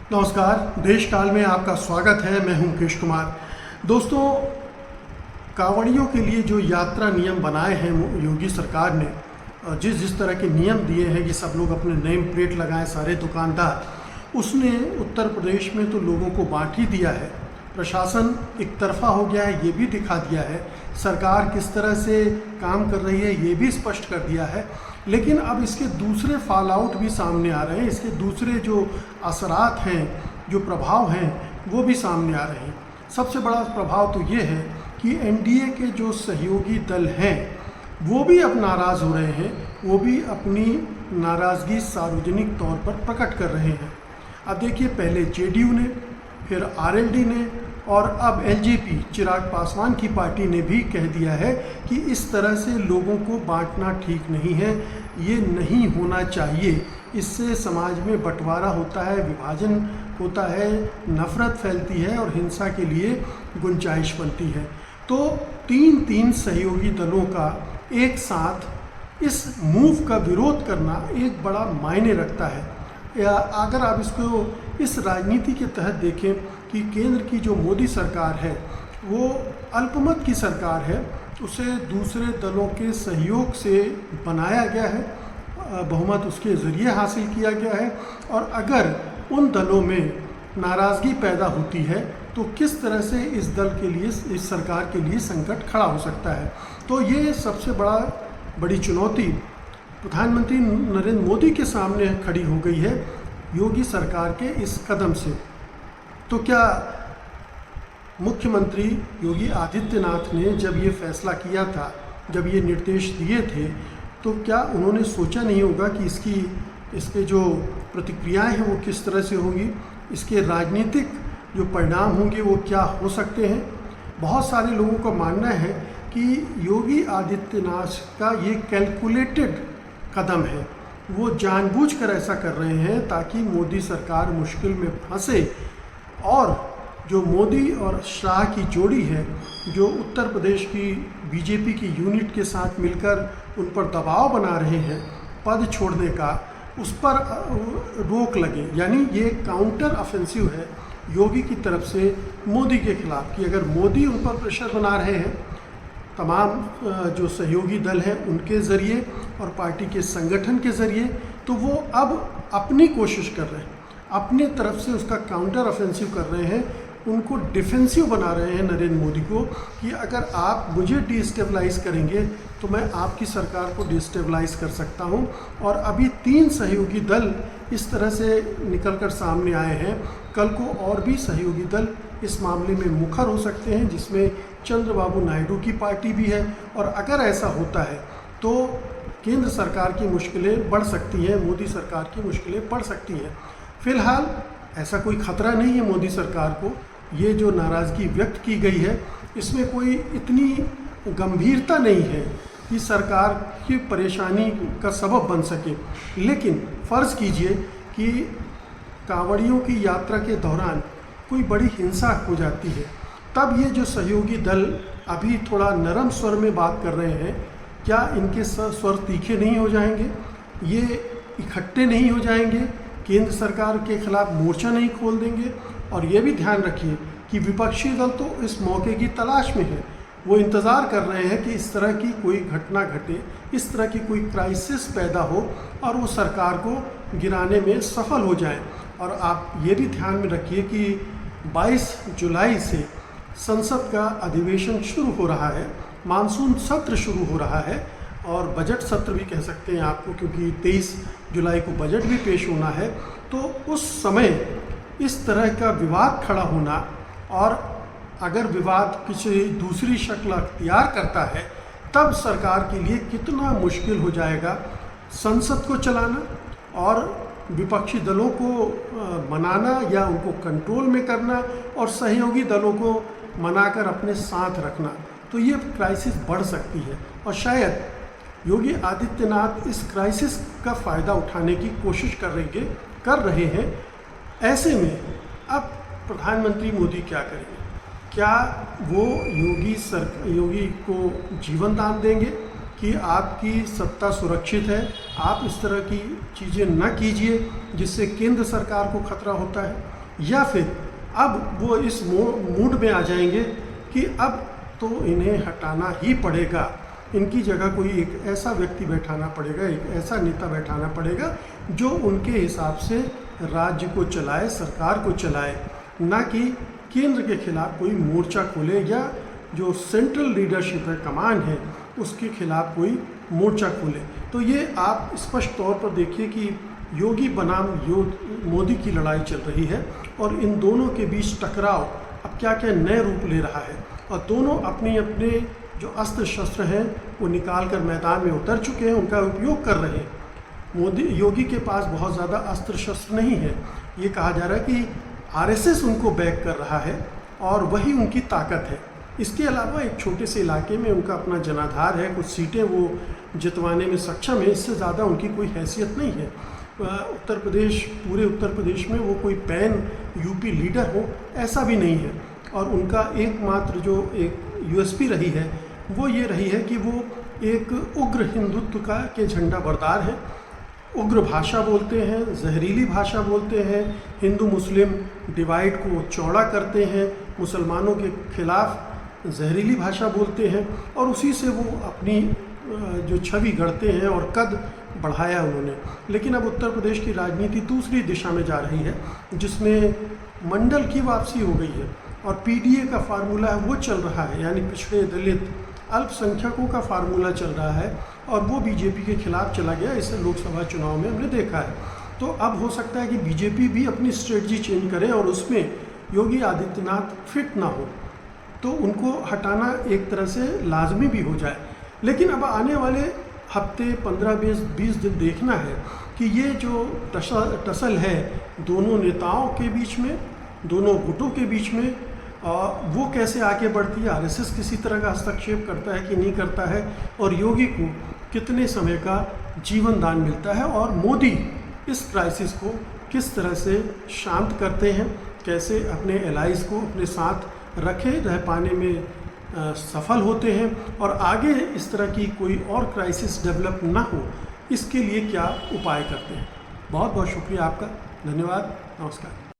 नमस्कार, देश काल में आपका स्वागत है। मैं हूं मुकेश कुमार। दोस्तों, कांवड़ियों के लिए जो यात्रा नियम बनाए हैं योगी सरकार ने, जिस तरह के नियम दिए हैं कि सब लोग अपने नेम प्लेट लगाएं, सारे दुकानदार, उसने उत्तर प्रदेश में तो लोगों को बांट ही दिया है। प्रशासन एक तरफा हो गया है, ये भी दिखा दिया है। सरकार किस तरह से काम कर रही है ये भी स्पष्ट कर दिया है। लेकिन अब इसके दूसरे फॉल आउट भी सामने आ रहे हैं, इसके दूसरे जो असरात हैं, जो प्रभाव हैं, वो भी सामने आ रहे हैं। सबसे बड़ा प्रभाव तो ये है कि एनडीए के जो सहयोगी दल हैं वो भी अब नाराज़ हो रहे हैं, वो भी अपनी नाराज़गी सार्वजनिक तौर पर प्रकट कर रहे हैं। अब देखिए, पहले जेडीयू ने, फिर आरएलडी ने और अब एलजेपी चिराग पासवान की पार्टी ने भी कह दिया है कि इस तरह से लोगों को बांटना ठीक नहीं है, ये नहीं होना चाहिए। इससे समाज में बंटवारा होता है, विभाजन होता है, नफ़रत फैलती है और हिंसा के लिए गुंजाइश बनती है। तो तीन सहयोगी दलों का एक साथ इस मूव का विरोध करना एक बड़ा मायने रखता है। या अगर आप इसको इस राजनीति के तहत देखें कि केंद्र की जो मोदी सरकार है वो अल्पमत की सरकार है, उसे दूसरे दलों के सहयोग से बनाया गया है, बहुमत उसके ज़रिए हासिल किया गया है। और अगर उन दलों में नाराज़गी पैदा होती है तो किस तरह से इस दल के लिए, इस सरकार के लिए संकट खड़ा हो सकता है। तो ये सबसे बड़ी चुनौती प्रधानमंत्री नरेंद्र मोदी के सामने खड़ी हो गई है योगी सरकार के इस कदम से। तो क्या मुख्यमंत्री योगी आदित्यनाथ ने जब ये फैसला किया था, जब ये निर्देश दिए थे, तो क्या उन्होंने सोचा नहीं होगा कि इसके जो प्रतिक्रियाएं हैं वो किस तरह से होंगी, इसके राजनीतिक जो परिणाम होंगे वो क्या हो सकते हैं। बहुत सारे लोगों का मानना है कि योगी आदित्यनाथ का ये कैलकुलेटेड कदम है, वो जानबूझकर ऐसा कर रहे हैं ताकि मोदी सरकार मुश्किल में फंसे। और जो मोदी और शाह की जोड़ी है, जो उत्तर प्रदेश की बीजेपी की यूनिट के साथ मिलकर उन पर दबाव बना रहे हैं पद छोड़ने का, उस पर रोक लगे। यानी ये काउंटर ऑफेंसिव है योगी की तरफ से मोदी के खिलाफ, कि अगर मोदी उन पर प्रेशर बना रहे हैं तमाम जो सहयोगी दल हैं उनके ज़रिए और पार्टी के संगठन के ज़रिए, तो वो अब अपनी कोशिश कर रहे हैं, अपनी तरफ से उसका काउंटर ऑफेंसिव कर रहे हैं, उनको डिफेंसिव बना रहे हैं नरेंद्र मोदी को, कि अगर आप मुझे डिस्टेबलाइज़ करेंगे तो मैं आपकी सरकार को डिस्टेबलाइज़ कर सकता हूं। और अभी 3 सहयोगी दल इस तरह से निकलकर सामने आए हैं। कल को और भी सहयोगी दल इस मामले में मुखर हो सकते हैं, जिसमें चंद्रबाबू नायडू की पार्टी भी है। और अगर ऐसा होता है तो केंद्र सरकार की मुश्किलें बढ़ सकती हैं, मोदी सरकार की मुश्किलें बढ़ सकती हैं। फिलहाल ऐसा कोई खतरा नहीं है मोदी सरकार को। ये जो नाराज़गी व्यक्त की गई है इसमें कोई इतनी गंभीरता नहीं है कि सरकार की परेशानी का सबब बन सके। लेकिन फ़र्ज़ कीजिए कि कांवड़ियों की यात्रा के दौरान कोई बड़ी हिंसा हो जाती है, तब ये जो सहयोगी दल अभी थोड़ा नरम स्वर में बात कर रहे हैं, क्या इनके स्वर तीखे नहीं हो जाएंगे, ये इकट्ठे नहीं हो जाएंगे, केंद्र सरकार के खिलाफ मोर्चा नहीं खोल देंगे। और ये भी ध्यान रखिए कि विपक्षी दल तो इस मौके की तलाश में है, वो इंतज़ार कर रहे हैं कि इस तरह की कोई घटना घटे, इस तरह की कोई क्राइसिस पैदा हो और वो सरकार को गिराने में सफल हो जाए। और आप ये भी ध्यान में रखिए कि 22 जुलाई से संसद का अधिवेशन शुरू हो रहा है, मानसून सत्र शुरू हो रहा है और बजट सत्र भी कह सकते हैं आपको, क्योंकि 23 जुलाई को बजट भी पेश होना है। तो उस समय इस तरह का विवाद खड़ा होना, और अगर विवाद किसी दूसरी शक्ल अख्तियार करता है, तब सरकार के लिए कितना मुश्किल हो जाएगा संसद को चलाना और विपक्षी दलों को मनाना या उनको कंट्रोल में करना और सहयोगी दलों को मनाकर अपने साथ रखना। तो ये क्राइसिस बढ़ सकती है और शायद योगी आदित्यनाथ इस क्राइसिस का फ़ायदा उठाने की कोशिश कर रहे हैं। ऐसे में अब प्रधानमंत्री मोदी क्या करेंगे? क्या वो योगी को जीवन दान देंगे कि आपकी सत्ता सुरक्षित है, आप इस तरह की चीज़ें न कीजिए जिससे केंद्र सरकार को खतरा होता है? या फिर अब वो इस मूड में आ जाएंगे कि अब तो इन्हें हटाना ही पड़ेगा, इनकी जगह कोई एक ऐसा व्यक्ति बैठाना पड़ेगा, एक ऐसा नेता बैठाना पड़ेगा जो उनके हिसाब से राज्य को चलाए, सरकार को चलाए, ना कि केंद्र के खिलाफ कोई मोर्चा खोले या जो सेंट्रल लीडरशिप है, कमान है, उसके खिलाफ कोई मोर्चा खोले। तो ये आप स्पष्ट तौर पर देखिए कि योगी बनाम मोदी की लड़ाई चल रही है और इन दोनों के बीच टकराव अब क्या क्या नए रूप ले रहा है और दोनों अपने अपने जो अस्त्र शस्त्र हैं वो निकाल कर मैदान में उतर चुके हैं, उनका उपयोग कर रहे हैं। योगी के पास बहुत ज़्यादा अस्त्र शस्त्र नहीं है। ये कहा जा रहा है कि आरएसएस उनको बैक कर रहा है और वही उनकी ताकत है। इसके अलावा एक छोटे से इलाके में उनका अपना जनाधार है, कुछ सीटें वो जितवाने में सक्षम है, इससे ज़्यादा उनकी कोई हैसियत नहीं है। उत्तर प्रदेश, पूरे उत्तर प्रदेश में वो कोई पैन यूपी लीडर हो ऐसा भी नहीं है। और उनका एकमात्र जो एक यूएसपी रही है वो ये रही है कि वो एक उग्र हिंदुत्व के झंडा बरदार हैं। उग्र भाषा बोलते हैं, जहरीली भाषा बोलते हैं, हिंदू मुस्लिम डिवाइड को चौड़ा करते हैं, मुसलमानों के खिलाफ जहरीली भाषा बोलते हैं और उसी से वो अपनी जो छवि गढ़ते हैं और कद बढ़ाया उन्होंने। लेकिन अब उत्तर प्रदेश की राजनीति दूसरी दिशा में जा रही है जिसमें मंडल की वापसी हो गई है और पीडीए का फार्मूला है वो चल रहा है, यानी पिछड़े दलित अल्पसंख्यकों का फार्मूला चल रहा है और वो बीजेपी के खिलाफ चला गया। इसे लोकसभा चुनाव में हमने देखा है। तो अब हो सकता है कि बीजेपी भी अपनी स्ट्रेटजी चेंज करे और उसमें योगी आदित्यनाथ फिट ना हो तो उनको हटाना एक तरह से लाजमी भी हो जाए। लेकिन अब आने वाले हफ्ते 15-20 दिन देखना है कि ये जो टसल है दोनों नेताओं के बीच में, दोनों गुटों के बीच में, वो कैसे आगे बढ़ती है, आरएसएस किसी तरह का हस्तक्षेप करता है कि नहीं करता है और योगी को कितने समय का जीवन दान मिलता है और मोदी इस क्राइसिस को किस तरह से शांत करते हैं, कैसे अपने एलाइज को अपने साथ रखे रह पाने में सफल होते हैं और आगे इस तरह की कोई और क्राइसिस डेवलप ना हो इसके लिए क्या उपाय करते हैं। बहुत बहुत शुक्रिया आपका, धन्यवाद, नमस्कार।